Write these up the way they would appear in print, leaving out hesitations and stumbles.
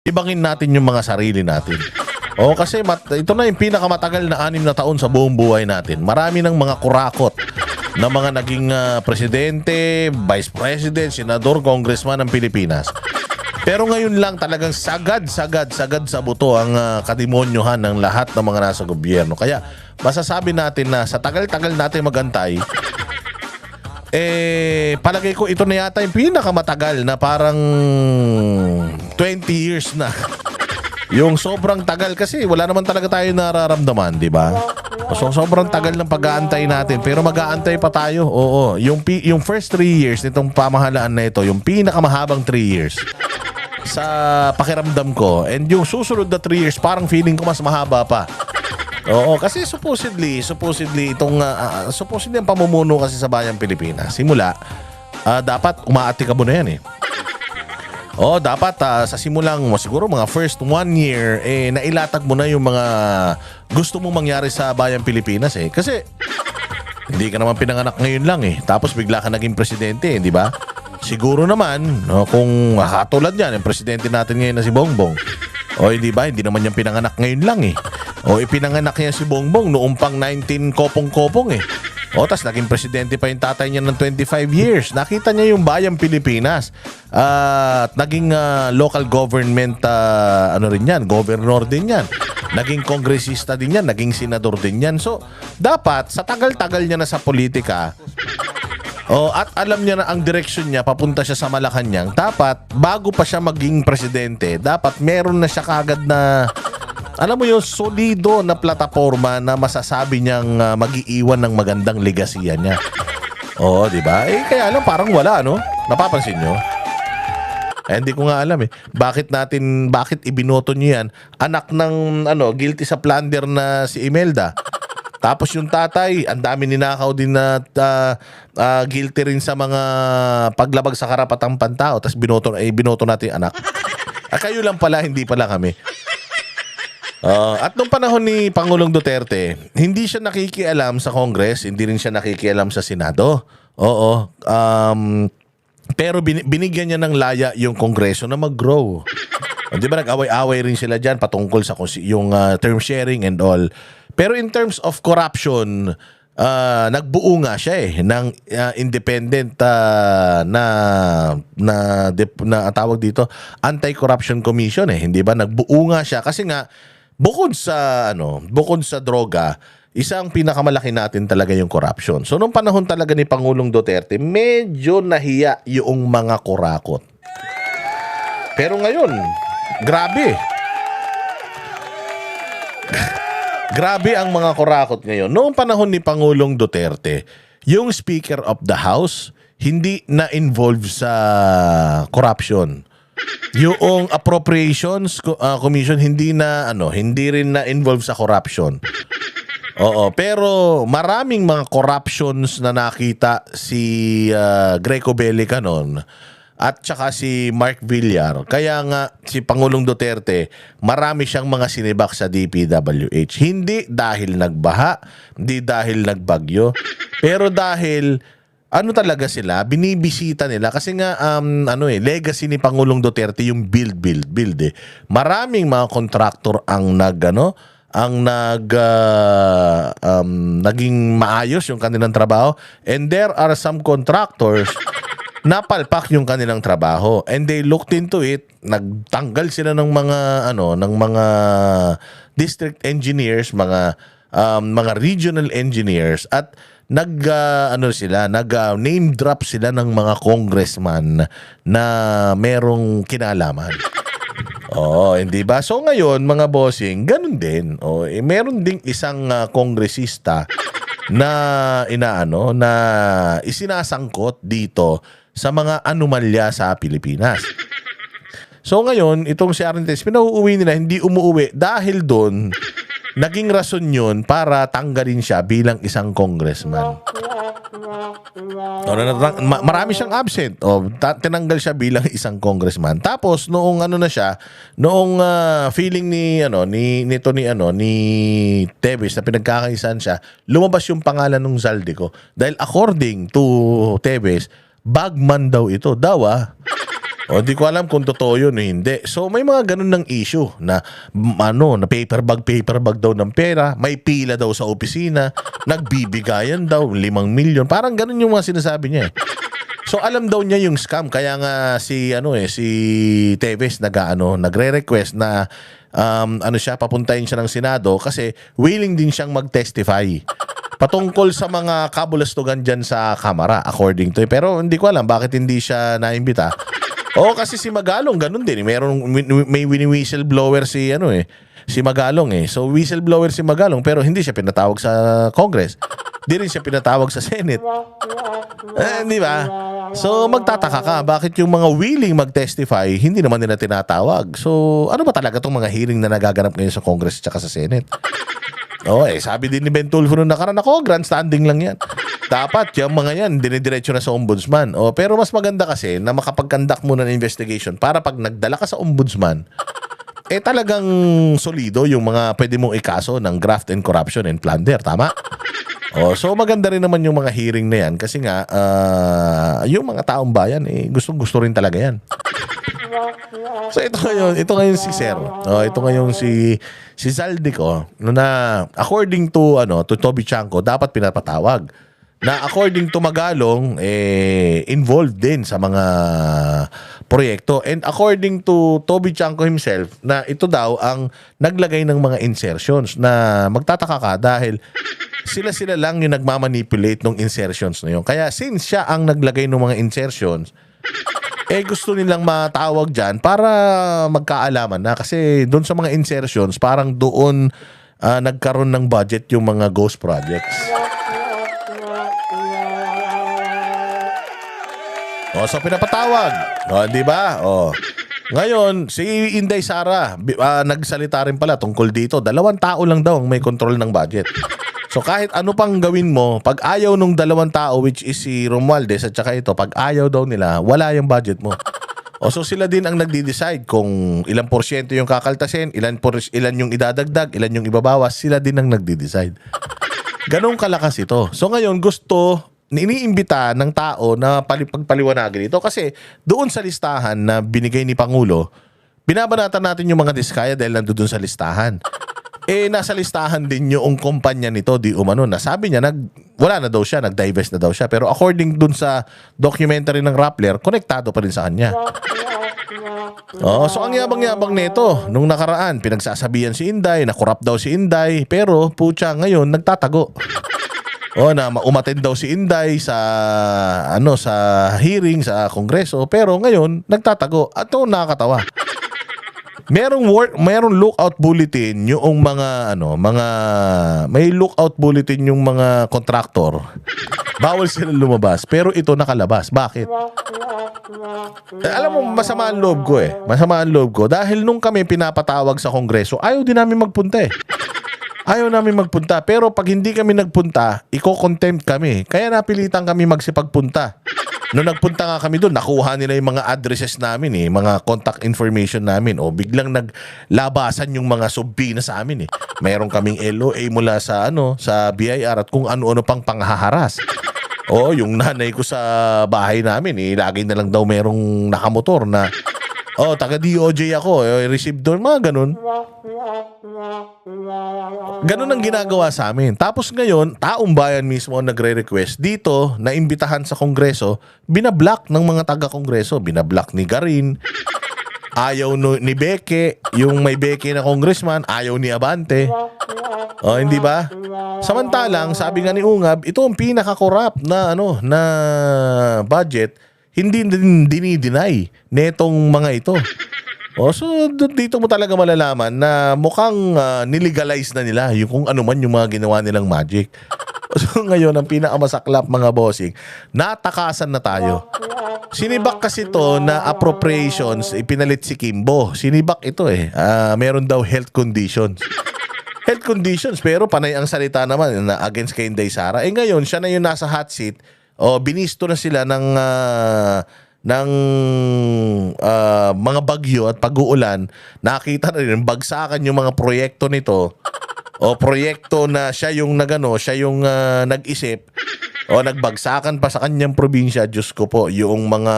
ibangin natin yung mga sarili natin. O kasi ito na yung pinakamatagal na 6 na taon sa buong buhay natin. Marami ng mga kurakot na mga naging presidente, vice president, senador, congressman ng Pilipinas. Pero ngayon lang talagang sagad sa buto ang kadimonyohan ng lahat ng mga nasa gobyerno. Kaya masasabi natin na sa tagal-tagal natin magantay, palagay ko ito na yata yung pinakamatagal na parang 20 years na. Yung sobrang tagal kasi wala naman talaga tayo nararamdaman, di ba? So sobrang tagal ng pag-aantay natin pero mag-aantay pa tayo. Oo, yung first 3 years nitong pamahalaan na ito, yung pinakamahabang 3 years sa pakiramdam ko, and yung susunod na 3 years parang feeling ko mas mahaba pa. Oo, kasi supposedly itong supposedly ang pamumuno kasi sa bayang Pilipinas simula dapat umaatikabo na yan eh. Oh, dapat sa simulang siguro mga first 1 year nailatag mo na yung mga gusto mong mangyari sa bayang Pilipinas eh. Kasi hindi ka naman pinanganak ngayon lang eh. Tapos bigla ka naging presidente, di ba? Siguro naman kung katulad yan, yung presidente natin ngayon na si Bongbong. O hindi ba? Hindi naman yan pinanganak ngayon lang eh. O ipinanganak niya si Bongbong noong pang 19 kopong-kopong eh. O, tas naging presidente pa yung tatay niya ng 25 years. Nakita niya yung bayang Pilipinas. At naging local government, rin yan, governor din yan. Naging kongresista din yan, naging senador din yan. So, dapat, sa tagal-tagal niya na sa politika, at alam niya na ang direksyon niya, papunta siya sa Malacanang, dapat, bago pa siya maging presidente, dapat meron na siya kagad na alam mo yung solido na plataforma na masasabi niyang mag-iiwan ng magandang legasiya niya. Oo, di ba? Kaya lang parang wala, no? Napapansin nyo? Hindi ko nga alam eh. Bakit ibinoto niyo yan? Anak ng, guilty sa plunder na si Imelda. Tapos yung tatay, ang dami ninakaw din na guilty rin sa mga paglabag sa karapatang pantao. Tapos binoto natin yung anak. Kayo lang pala, hindi pala kami. At nung panahon ni Pangulong Duterte, hindi siya nakikialam sa Congress, hindi rin siya nakikialam sa Senado. Oo. Pero binigyan niya ng laya yung Kongreso na mag-grow. Di ba nag-away-away rin sila dyan patungkol sa yung term sharing and all. Pero in terms of corruption, nagbuo nga siya ng independent na tawag dito, Anti-Corruption Commission eh. Hindi ba? Nagbuo nga siya kasi nga bukod sa droga, isang pinakamalaki natin talaga yung corruption. So nung panahon talaga ni Pangulong Duterte, medyo nahiya yung mga kurakot. Pero ngayon, grabe. Grabe ang mga kurakot ngayon. Noong panahon ni Pangulong Duterte, yung Speaker of the House hindi na involved sa corruption. Yung Appropriations Commission hindi rin na involved sa corruption. Oo, pero maraming mga corruptions na nakita si Greco Bellica noon at saka si Mark Villar. Kaya nga si Pangulong Duterte, marami siyang mga sinibak sa DPWH. Hindi dahil nagbaha, hindi dahil nagbagyo, pero dahil talaga sila, binibisita nila kasi nga legacy ni Pangulong Duterte yung build eh. Maraming mga contractor ang naging maayos yung kanilang trabaho, and there are some contractors napalpak yung kanilang trabaho, and they looked into it. Nagtanggal sila ng mga district engineers, mga regional engineers, at name drop sila ng mga congressman na merong kinalaman. Hindi ba? So ngayon, mga bossing, ganun din. Meron ding isang kongresista na na isinasangkot dito sa mga anomalya sa Pilipinas. So ngayon, itong si Arentes, pinauuwi nila, hindi umuuwi dahil doon naging rason yun para tanggalin siya bilang isang congressman. Marami siyang absent. Tinanggal siya bilang isang congressman. Tapos noong feeling ni Tevez na pinagkakaisan siya, lumabas yung pangalan ng Zaldico. Dahil according to Tevez, bagman daw ito. O di ko alam kung totoo yun o hindi. So may mga ganun ng issue na na paper bag daw ng pera, may pila daw sa opisina, nagbibigayan daw 5 milyon. Parang ganun yung mga sinasabi niya eh. So alam daw niya yung scam, kaya nga si si Teves nagre-request na siya papuntahin siya ng Senado kasi willing din siyang mag-testify patungkol sa mga kabulastugan dyan sa Kamara according to. Pero hindi ko alam bakit hindi siya naimbita. Kasi si Magalong ganun din. May whistleblower si Magalong eh. So whistleblower si Magalong pero hindi siya pinatawag sa Congress. Di rin siya pinatawag sa Senate. Di ba? So magtataka ka bakit yung mga willing mag-testify hindi naman nila tinatawag. So ano ba talaga tong mga hearing na nagaganap ngayon sa Congress at sa Senate? Sabi din ni Ben Tulfo nung nakaraan, grandstanding lang yan. Dapat yung mga yan, dinidiretso na sa ombudsman. Pero mas maganda kasi na makapag-conduct muna ng investigation para pag nagdala ka sa ombudsman, talagang solido yung mga pwede mong ikaso ng graft and corruption and plunder. Tama? So maganda rin naman yung mga hearing na yan kasi nga, yung mga taong bayan, gustong-gusto rin talaga yan. So ito ngayon si Sir. Ito ngayon si Zaldico na according to Toby Chanco dapat pinapatawag. Na according to Magalong involved din sa mga proyekto, and according to Toby Chanco himself na ito daw ang naglagay ng mga insertions na magtataka ka dahil sila lang yung nagmamanipulate ng insertions na yun. Kaya since siya ang naglagay ng mga insertions, gusto nilang matawag dyan para magkaalaman na kasi doon sa mga insertions parang doon nagkaroon ng budget yung mga ghost projects. So pinapatawag. Di ba? Ngayon, si Inday Sara nagsalita rin pala tungkol dito. 2 tao lang daw ang may control ng budget. So kahit ano pang gawin mo, pag ayaw nung 2 tao, which is si Romualdez at saka ito, pag ayaw daw nila, wala yung budget mo. So sila din ang nagdi-decide kung ilang porsyento yung kakaltasin, ilan yung idadagdag, ilan yung ibabawas, sila din ang nagdi-decide. Ganong kalakas ito. So ngayon iniimbita ng tao na pagpaliwanagin ito kasi doon sa listahan na binigay ni Pangulo, binabanatan natin yung mga diskaya dahil nandoon sa listahan. Nasa listahan din yung kumpanya nito, di umano na. Sabi niya, wala na daw siya, nag-divest na daw siya. Pero according dun sa documentary ng Rappler, konektado pa rin sa kanya. So ang yabang-yabang nito, nung nakaraan, pinagsasabihan si Inday, na corrupt daw si Inday, pero putya ngayon, nagtatago. Na umattend daw si Inday sa sa hearing sa Kongreso, pero ngayon nagtatago. At ito nakakatawa. Merong lookout bulletin yung may lookout bulletin yung mga kontraktor. Bawal sila lumabas, pero ito nakalabas. Bakit? Alam mo, masama ang loob ko Masama ang loob ko dahil nung kami pinapatawag sa Kongreso, ayaw din namin magpunta Ayaw namin magpunta. Pero pag hindi kami nagpunta, iko-contempt kami. Kaya napilitan kami magsipagpunta. Noong nagpunta nga kami doon, nakuha nila yung mga addresses namin mga contact information namin. Biglang naglabasan yung mga subpoena sa amin Mayroon kaming LOA mula sa sa BIR at kung ano-ano pang panghaharas. Yung nanay ko sa bahay namin lagi na lang daw merong nakamotor na taga DOJ ako, receive doon, mga ganun. Ganun ang ginagawa sa amin. Tapos ngayon, taong bayan mismo ang nagre-request dito na imbitahan sa Kongreso, binablock ng mga taga-Kongreso. Binablock ni Garin, ayaw ni Beke, yung may Beke na congressman, ayaw ni Abante. Hindi ba? Samantalang, sabi nga ni Ungab, ito ang pinaka-corrupt na na budget, hindi dinideny netong mga ito. So dito mo talaga malalaman na mukhang nilegalize na nila yung kung ano man yung mga ginawa nilang magic. So ngayon, ang pinakamasaklap mga bossing, natakasan na tayo. Sinibak kasi to na appropriations, ipinalit si Kimbo. Sinibak ito meron daw health conditions. Health conditions, pero panay ang salita naman na against kay Inday Sara. Ngayon, siya na yung nasa hot seat. Binisto na sila ng mga bagyo at pag-uulan. Nakita na rin bagsakan yung mga proyekto nito. Proyekto na siya yung nag-isip. Nagbagsakan pa sa kanyang probinsya. Diyos ko po, yung mga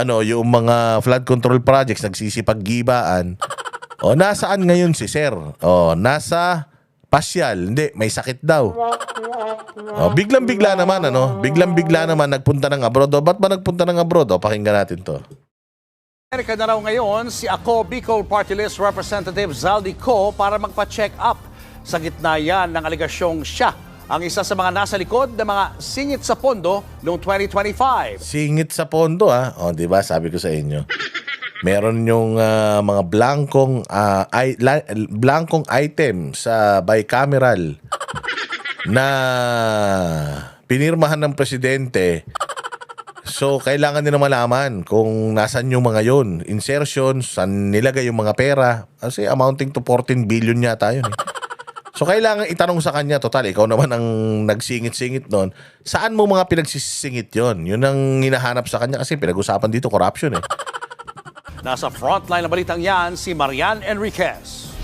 yung mga flood control projects, nagsisipag-gibaan. Nasaan ngayon si Sir? Nasa pasyal. Hindi, may sakit daw. Biglang-bigla naman, Biglang-bigla naman nagpunta ng abroad. Ba't ba nagpunta ng abroad? Pakinggan natin to. Amerika na raw ngayon si Ako Bicol Party List Representative Zaldi Co para magpa-check up. Sa gitna yan ng aligasyong siya ang isa sa mga nasa likod ng mga singit sa pondo noong 2025. Singit sa pondo, di ba? Sabi ko sa inyo. Meron yung mga blankong item sa bicameral na pinirmahan ng presidente. So, kailangan nila malaman kung nasan yung mga yun. Insertions, saan nilagay yung mga pera. Kasi amounting to 14 billion yata yun. So, kailangan itanong sa kanya, total, ikaw naman ang nagsingit-singit nun. Saan mo mga pinagsisingit yun? Yun ang hinahanap sa kanya kasi pinag-usapan dito, corruption Nasa frontline na balitang yan si Marian Enriquez.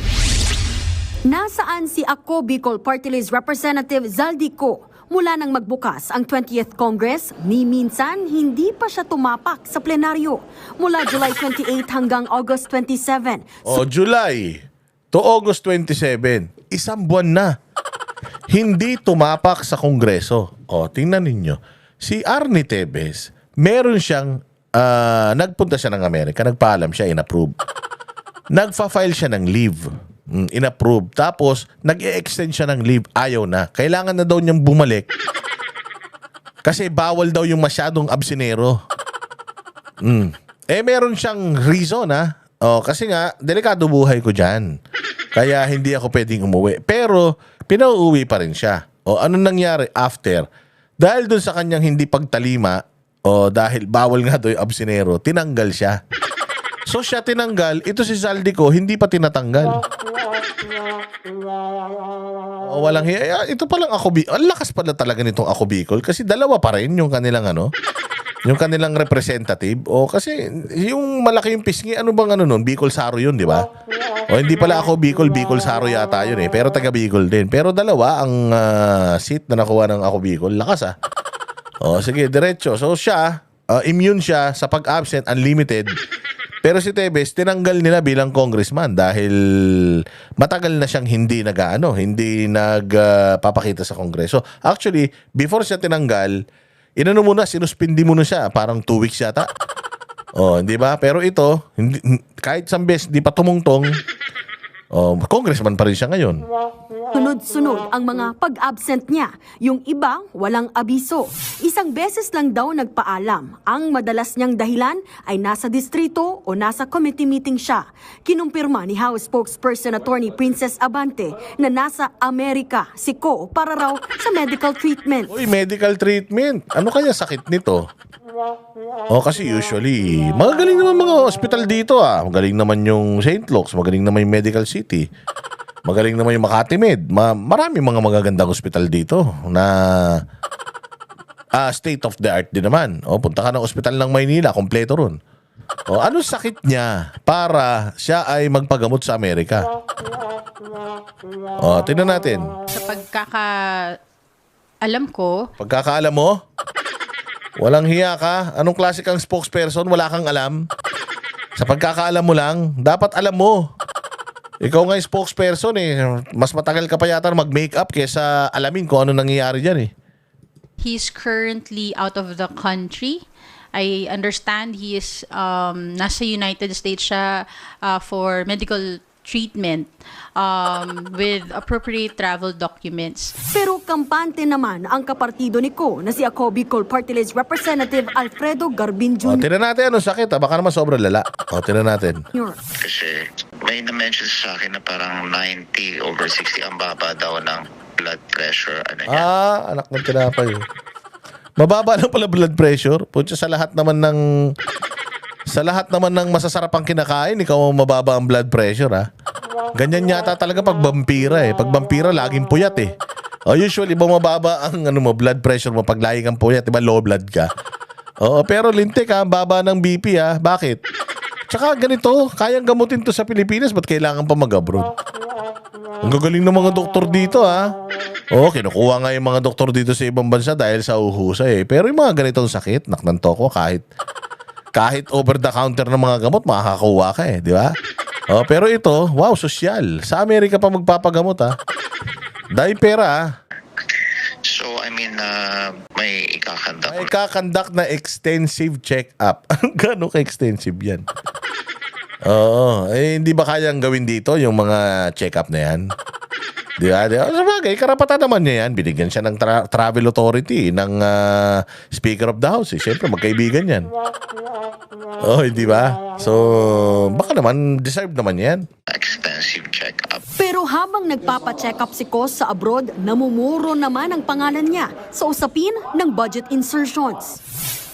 Nasaan si Ako Bicol Party List Representative Zaldi Co? Mula nang magbukas ang 20th Congress, ni minsan hindi pa siya tumapak sa plenaryo. Mula July 28 hanggang August 27. July to August 27. Isang buwan na. Hindi tumapak sa Kongreso. Tingnan ninyo. Si Arnie Tevez, meron siyang, nagpunta siya ng Amerika, nagpaalam siya, inapprove. Nagfa-file siya ng leave. Inapprove. Tapos, nag-e-extend siya ng leave. Ayaw na. Kailangan na daw niyang bumalik. Kasi bawal daw yung masyadong absinero. Meron siyang reason, kasi nga, delikado buhay ko dyan. Kaya hindi ako pwedeng umuwi. Pero, pinauuwi pa rin siya. Anong nangyari after? Dahil dun sa kanyang hindi pagtalima, dahil bawal nga daw yung absinero, tinanggal siya. So siya tinanggal, ito si Zaldi Co, hindi pa tinatanggal. Walang hiya. Ito palang Ako Bicol. Ang lakas pala talaga nitong Ako Bicol kasi dalawa pa rin yung kanilang yung kanilang representative. Kasi yung malaki yung pisngi, ano bang nun? Bicol Saro yun, di ba? Hindi pala Ako Bicol, Bicol Saro yata yun pero taga Bicol din. Pero dalawa ang seat na nakuha ng Ako Bicol. Lakas sige, diretso. So siya, immune siya sa pag-absent, unlimited. Pero si Tevez, tinanggal nila bilang congressman dahil matagal na siyang hindi nagpapakita sa Kongreso. Actually, before siya tinanggal, sinuspindi muna siya, parang 2 weeks yata. Di ba? Pero ito, kahit isang beses, di pa tumungtong, congressman pa rin siya ngayon. Sunod-sunod ang mga pag-absent niya. Yung iba, walang abiso. Isang beses lang daw nagpaalam. Ang madalas niyang dahilan ay nasa distrito o nasa committee meeting siya. Kinumpirma ni House Spokesperson Attorney Princess Abante na nasa Amerika si Co para raw sa medical treatment. Medical treatment? Ano kaya sakit nito? Kasi usually, magaling naman mga hospital dito Magaling naman yung St. Luke's, magaling naman yung Medical City. Magaling naman yung Makati Med. Marami mga magagandang hospital dito na state of the art din naman. Punta ka ng hospital ng Maynila, kompleto ron. Anong sakit niya para siya ay magpagamot sa Amerika? Tingnan natin. Sa pagkakaalam ko, Pagkakaalam mo? Walang hiya ka? Anong klase kang spokesperson? Wala kang alam? Sa pagkakaalam mo lang, dapat alam mo. Ikaw nga yung spokesperson Mas matagal ka pa yata mag-makeup kesa alamin kung ano nangyayari dyan he's currently out of the country. I understand he is nasa United States siya for medical treatment with appropriate travel documents. Pero kampante naman ang kapartido ni Co na si Ako Bicol Party List Representative Alfredo Garbin Jr. Tingnan natin anong sakit Baka naman sobrang lala. Tingnan natin. Kasi may na-mention sa akin na parang 90/60 ang baba daw ng blood pressure. Anak ng tinapay. Mababa lang pala blood pressure. Punta sa lahat naman ng masasarapang kinakain, ikaw mababa ang blood pressure Ganyan yata talaga pag vampira Pag vampira, laging puyat usually bumababa ang blood pressure mo pag lagi kang puyat, diba low blood ka. Pero lintik ang baba ng BP Bakit? Tsaka ganito, kayang gamutin to sa Pilipinas, ba't kailangan pa mag-abroad? Ang gagaling ng mga doktor dito kinukuha nga yung mga doktor dito sa ibang bansa dahil sa uhusay Pero yung mga ganitong sakit, naknanto ko kahit kahit over the counter ng mga gamot, makakakuha ka di ba? Oh, pero ito, wow, sosyal. Sa Amerika pa magpapagamot Dahil pera So, I mean, may ikakandak May kakandak na extensive check-up. Gano'n ka-extensive yan? Oo. Hindi ba kayang gawin dito yung mga check-up na yan? Di ba? Sabagay, karapatan naman niya yan. Binigyan siya ng travel authority ng Speaker of the House. Siyempre, magkaibigan yan. Oh, hindi ba? So, baka naman, deserve naman yan. expensive check-up. Pero habang nagpapa-check up si Cos sa abroad, namumuro naman ang pangalan niya sa usapin ng budget insertions.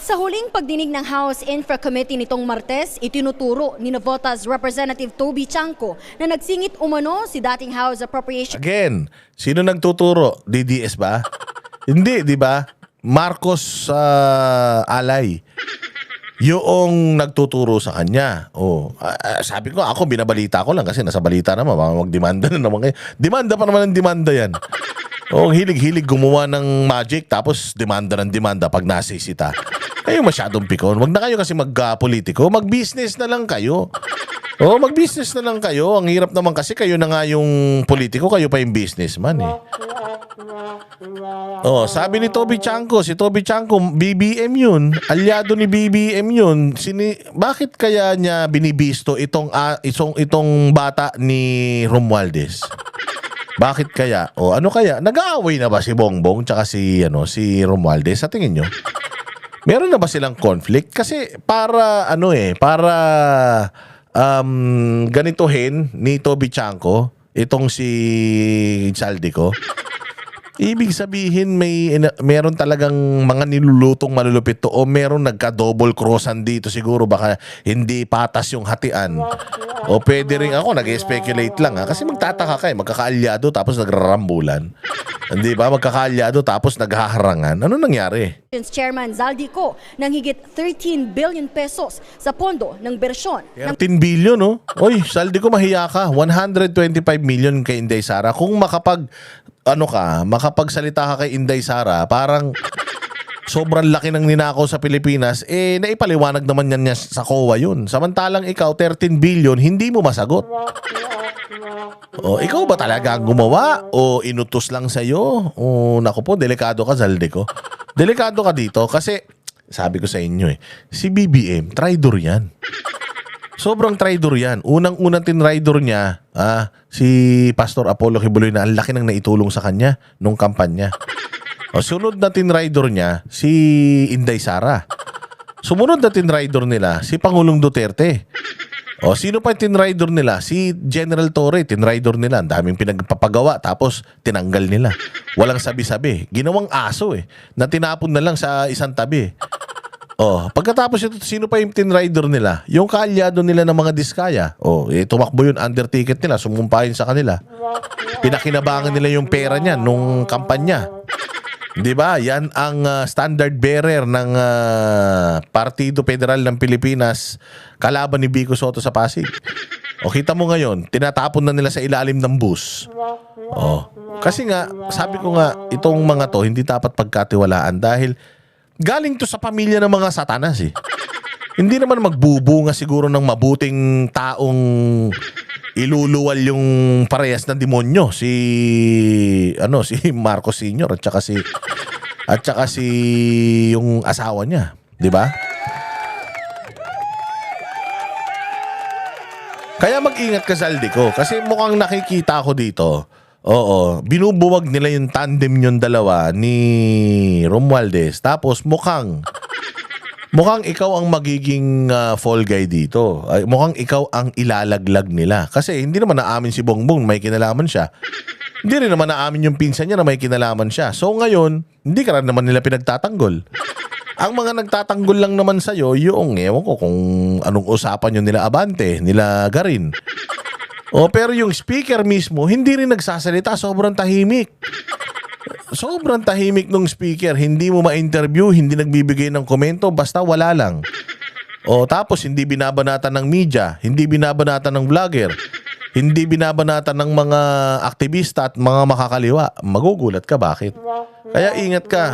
Sa huling pagdinig ng House Infra Committee nitong Martes, itinuturo ni Navota's Representative Toby Chanco na nagsingit umano si dating House Appropriation. Again, sino nagtuturo? DDS ba? Hindi, di ba? Marcos alay. Yung nagtuturo sa kanya. Sabi ko, ako binabalita ko lang kasi nasa balita naman. Baka magdemanda na naman kayo. Demanda pa naman ang demanda yan. Hilig-hilig gumawa ng magic tapos demanda ng demanda pag nasisita. Kayo masyadong pikon. Wag na kayo kasi mag-politiko. Mag-business na lang kayo. Mag-business na lang kayo. Ang hirap naman kasi kayo na nga yung politiko, kayo pa yung businessman sabi ni Toby Chanco, si Toby Chanco, BBM yun. Alyado ni BBM yun. Bakit kaya niya binibisto itong bata ni Romualdez? Bakit kaya? Ano kaya? Nag-aaway na ba si Bongbong tsaka si Romualdez sa tingin nyo? Meron na ba silang conflict? Kasi para ganituhin ni Toby Chanco itong si Saldico. Ibig sabihin meron talagang mga nilulutong malulupit to o meron nagka-double crossan dito siguro, baka hindi patas yung hatian. O pwede rin ako nag-speculate lang kasi magtataka ka magkakaalyado tapos nagrarambulan. Hindi ba? Magkakaalyado tapos naghaharangan. Ano nangyari? Chairman Zaldico ng higit 13 billion pesos sa pondo ng bersyon. 13 billion, Oy, Saldico, mahiya ka. 125 million kay Inday Sara. Kung makapagsalita ka kay Inday Sara, parang sobrang laki ng ninakaw sa Pilipinas, naipaliwanag naman niya sa COA yun. Samantalang ikaw, 13 billion, hindi mo masagot. Ikaw ba talaga ang gumawa? O inutos lang sa'yo? Naku po, delikado ka, Zaldico. Delikado ka dito kasi, sabi ko sa inyo si BBM, traidor yan. Sobrang traidor yan. Unang-unang tinraidor niya, si Pastor Apollo Kibuloy na ang laki ng naitulong sa kanya nung kampanya. Sunod na tinraidor niya, si Inday Sara. Sumunod na tinraidor nila, si Pangulong Duterte. Sino pa yung tinraidor nila? Si General Torre, tinraidor nila. Ang daming pinagpapagawa, tapos tinanggal nila. Walang sabi-sabi. Ginawang aso na tinapon na lang sa isang tabi. Pagkatapos ito, sino pa yung tinrider nila? Yung kaalyado nila ng mga diskaya. Tumakbo yun under ticket nila, sumumpahin sa kanila. Pinakinabangan nila yung pera niya nung kampanya. Di ba? Yan ang standard bearer ng Partido Federal ng Pilipinas kalaban ni Vico Soto sa Pasig. Kita mo ngayon, tinatapon na nila sa ilalim ng bus. Kasi nga, sabi ko nga, itong mga to hindi dapat pagkatiwalaan dahil galing to sa pamilya ng mga satanas Hindi naman magbubunga siguro ng mabuting taong iluluwal yung parehas ng demonyo si Marcos Sr. at saka si yung asawa niya, 'di ba? Kaya mag-ingat ka, Zaldico, kasi mukhang nakikita ko dito. Binubuwag nila yung tandem yung dalawa ni Romualdez. Tapos mukhang ikaw ang magiging fall guy dito. Mukhang ikaw ang ilalaglag nila. Kasi hindi naman naamin si Bongbong may kinalaman siya. Hindi rin naman naamin yung pinsan niya na may kinalaman siya. So ngayon, hindi ka rin naman nila pinagtatanggol. Ang mga nagtatanggol lang naman sa'yo, ewan ko kung anong usapan yun nila Abante, nila Garin. Pero yung speaker mismo, hindi rin nagsasalita. Sobrang tahimik. Sobrang tahimik nung speaker. Hindi mo ma-interview, hindi nagbibigay ng komento, basta wala lang. Tapos hindi binabanatan ng media, hindi binabanatan ng vlogger, hindi binabanatan ng mga aktivista at mga makakaliwa. Magugulat ka, bakit? Kaya ingat ka,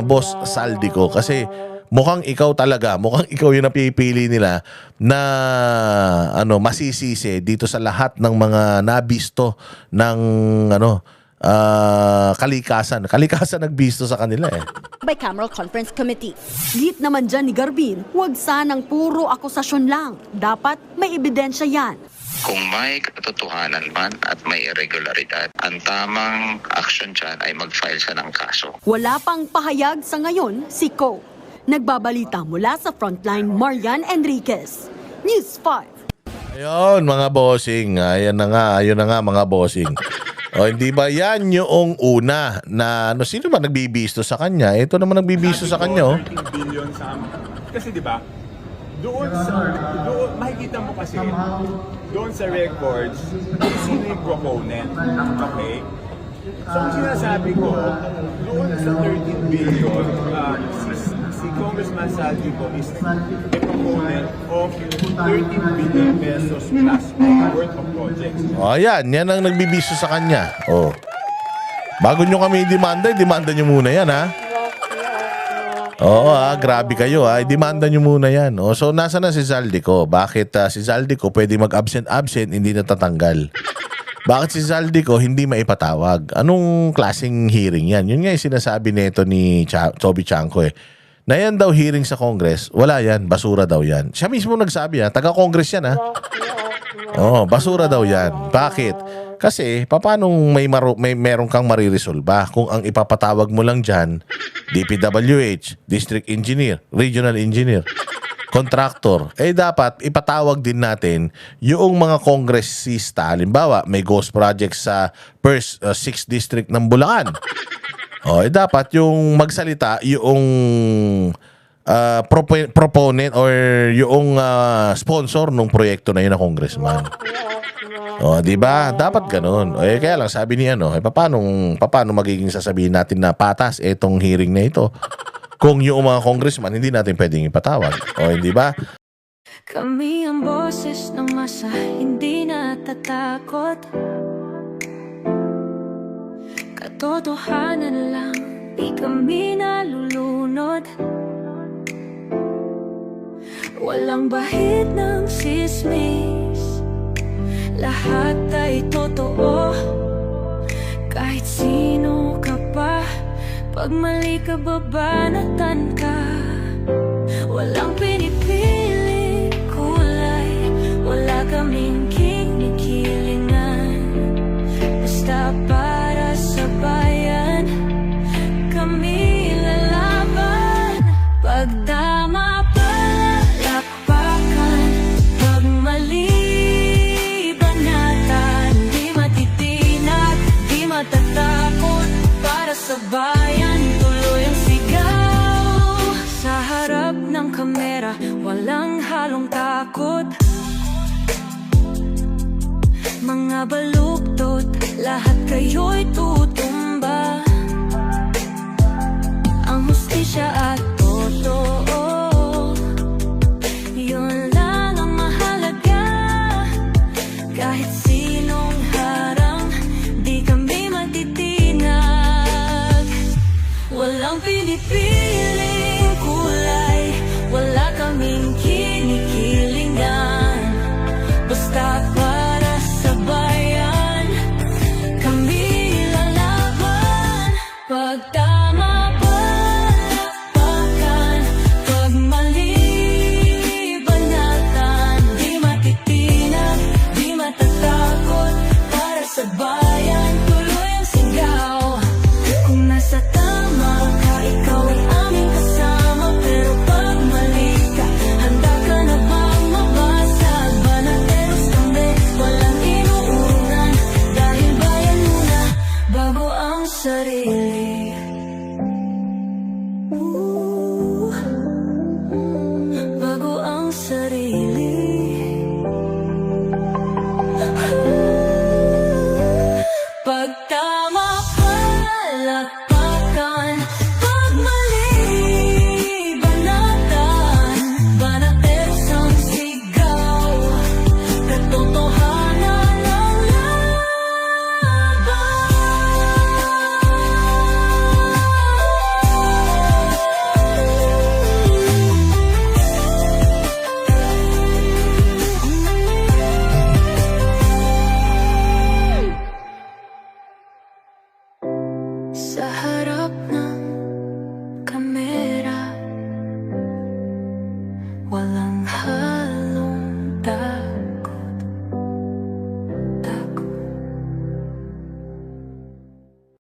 Boss Saldico, kasi mukhang ikaw yung napipili nila na masisisi dito sa lahat ng mga nabisto ng kalikasan nagbisto sa kanila Bicameral Conference Committee. Git naman dyan ni Garbin, huwag sanang puro akusasyon lang. Dapat may ebidensya yan. Kung may katotohanan man at may irregularidad, ang tamang action dyan ay mag-file siya ng kaso. Wala pang pahayag sa ngayon si Ko. Nagbabalita mula sa Frontline, Marian Enriquez. News 5. Ayun mga bossing, ayun na nga mga bossing. O hindi ba yan yung una na sino ba nagbibisto sa kanya? Ito naman nagbibisto sa kanya. 13 billion sa kasi di ba? Doon makikita mo kasi doon sa records sino yung proponent. Okay? So ang sinasabi ko, doon sa 13 billion, si Congressman Saldico is a proponent of 13 billion pesos plus worth of projects. O yan ang nagbibisto sa kanya. O. Bago nyo kami demanda nyo muna yan Oo grabe kayo demanda nyo muna yan. So nasa na si Zaldico? Bakit si Zaldico pwede mag-absent hindi natatanggal? Bakit si Zaldico hindi maipatawag? Anong klaseng hearing yan? Yun nga yung sinasabi nito ni Toby Chanco na yan daw hearing sa Congress, wala yan, basura daw yan. Siya mismo nagsabi taga-Congress yan basura daw yan. Bakit? Kasi paano meron kang mariresolba kung ang ipapatawag mo lang dyan, DPWH, District Engineer, Regional Engineer, Contractor. Dapat ipatawag din natin yung mga kongresista. Halimbawa, may ghost project sa first 6th District ng Bulacan. Dapat yung magsalita yung proponent or yung sponsor ng proyekto na yun na congressman. Di ba? Dapat ganun. Kaya lang sabi niya paano magiging sasabihin natin na patas etong hearing na ito kung yung mga congressman hindi natin pwedeng ipatawag. Hindi ba? Kami ang boses ng masa, hindi natatakot. Katotohanan lang, di kami nalulunod. Walang bahid ng sismis, lahat ay totoo. Kahit sino ka pa, pag mali ka babanatan ka. Walang pinipiling kulay, wala kaming kinikilingan. Basta para sa bayan, kami lalaban. Pagdama palakpakan, pag mali banatan. Di matitinag, di matatakot, para sa bayan tuloy ang sigaw. Sa harap ng kamera, walang halong takot. Mga baluktot, lahat kayo'y tutumba. Ang hustisya at totoo, yun lang ang mahalaga. Kahit sinong harang, di kami matitinag. Walang pinipiling kulay, wala kaming kinikilingan. Basta para sa bayan, kami lalaban. Pag tama palakpakan, pag mali banatan. Di matitinag, di matatakot, para sa bayan tuloy ang sigaw. Kung nasa tama ka, ikaw ay Sa harap ng kamera, walang